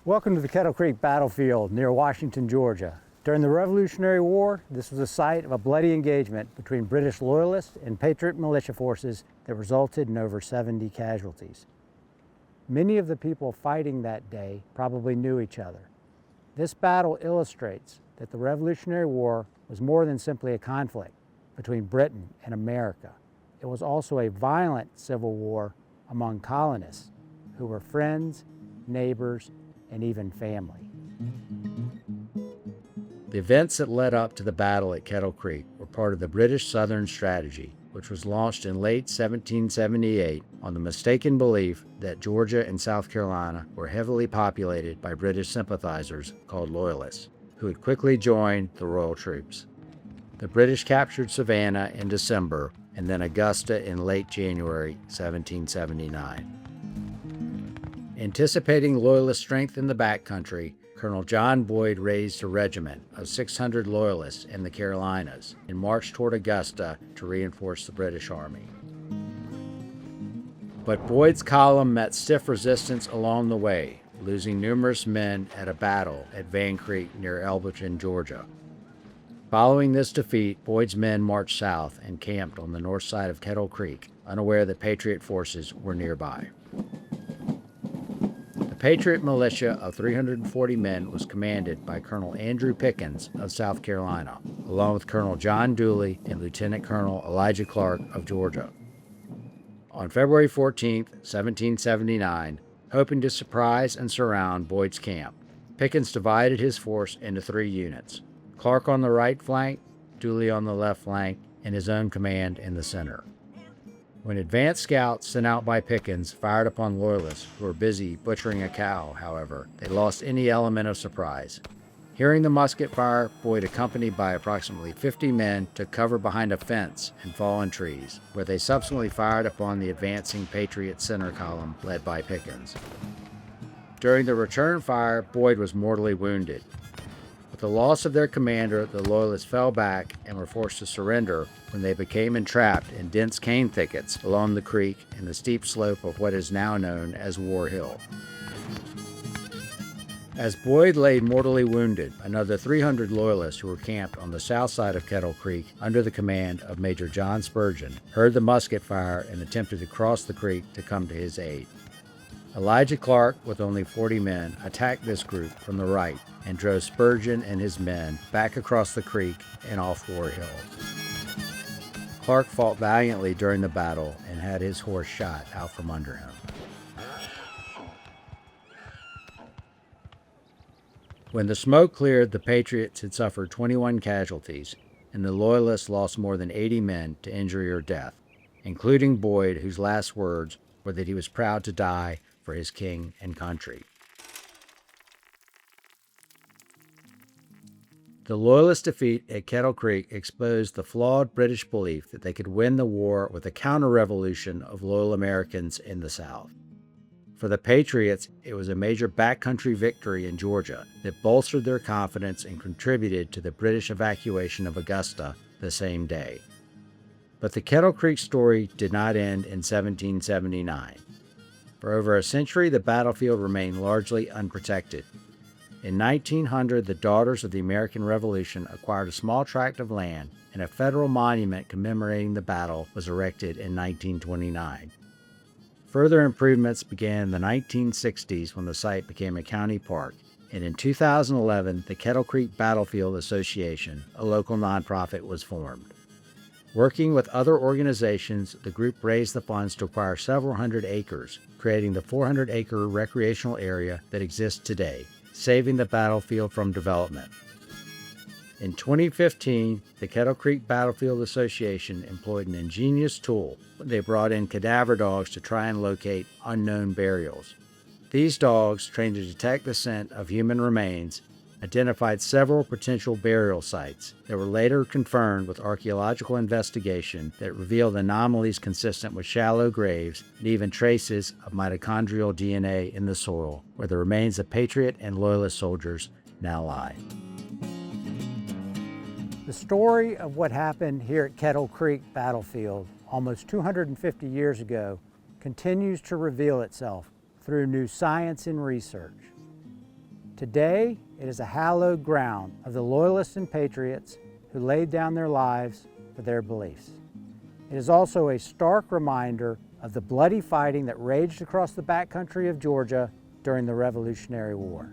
Welcome to the Kettle Creek Battlefield near Washington, Georgia. During the Revolutionary War, this was the site of a bloody engagement between British Loyalists and Patriot militia forces that resulted in over 70 casualties. Many of the people fighting that day probably knew each other. This battle illustrates that the Revolutionary War was more than simply a conflict between Britain and America. It was also a violent civil war among colonists who were friends, neighbors, and even family. The events that led up to the battle at Kettle Creek were part of the British Southern Strategy, which was launched in late 1778 on the mistaken belief that Georgia and South Carolina were heavily populated by British sympathizers called Loyalists, who would quickly join the royal troops. The British captured Savannah in December and then Augusta in late January 1779. Anticipating Loyalist strength in the backcountry, Colonel John Boyd raised a regiment of 600 Loyalists in the Carolinas and marched toward Augusta to reinforce the British Army. But Boyd's column met stiff resistance along the way, losing numerous men at a battle at Van Creek near Elberton, Georgia. Following this defeat, Boyd's men marched south and camped on the north side of Kettle Creek, unaware that Patriot forces were nearby. The Patriot militia of 340 men was commanded by Colonel Andrew Pickens of South Carolina, along with Colonel John Dooley and Lieutenant Colonel Elijah Clark of Georgia. On February 14, 1779, hoping to surprise and surround Boyd's camp, Pickens divided his force into 3 units, Clark on the right flank, Dooley on the left flank, and his own command in the center. When advance scouts sent out by Pickens fired upon Loyalists who were busy butchering a cow, however, they lost any element of surprise. Hearing the musket fire, Boyd, accompanied by approximately 50 men, took cover behind a fence and fallen trees, where they subsequently fired upon the advancing Patriot center column led by Pickens. During the return fire, Boyd was mortally wounded. With the loss of their commander, the Loyalists fell back and were forced to surrender when they became entrapped in dense cane thickets along the creek and the steep slope of what is now known as War Hill. As Boyd lay mortally wounded, another 300 Loyalists who were camped on the south side of Kettle Creek under the command of Major John Spurgeon heard the musket fire and attempted to cross the creek to come to his aid. Elijah Clark, with only 40 men, attacked this group from the right and drove Spurgeon and his men back across the creek and off War Hill. Clark fought valiantly during the battle and had his horse shot out from under him. When the smoke cleared, the Patriots had suffered 21 casualties, and the Loyalists lost more than 80 men to injury or death, including Boyd, whose last words were that he was proud to die for his king and country. The Loyalist defeat at Kettle Creek exposed the flawed British belief that they could win the war with a counter-revolution of loyal Americans in the South. For the Patriots, it was a major backcountry victory in Georgia that bolstered their confidence and contributed to the British evacuation of Augusta the same day. But the Kettle Creek story did not end in 1779. For over a century, the battlefield remained largely unprotected. In 1900, the Daughters of the American Revolution acquired a small tract of land, and a federal monument commemorating the battle was erected in 1929. Further improvements began in the 1960s when the site became a county park, and in 2011, the Kettle Creek Battlefield Association, a local nonprofit, was formed. Working with other organizations, the group raised the funds to acquire several hundred acres, creating the 400-acre recreational area that exists today, saving the battlefield from development. In 2015, the Kettle Creek Battlefield Association employed an ingenious tool. They brought in cadaver dogs to try and locate unknown burials. These dogs, trained to detect the scent of human remains, identified several potential burial sites that were later confirmed with archaeological investigation that revealed anomalies consistent with shallow graves and even traces of mitochondrial DNA in the soil where the remains of Patriot and Loyalist soldiers now lie. The story of what happened here at Kettle Creek Battlefield almost 250 years ago continues to reveal itself through new science and research. Today, it is a hallowed ground of the Loyalists and Patriots who laid down their lives for their beliefs. It is also a stark reminder of the bloody fighting that raged across the backcountry of Georgia during the Revolutionary War.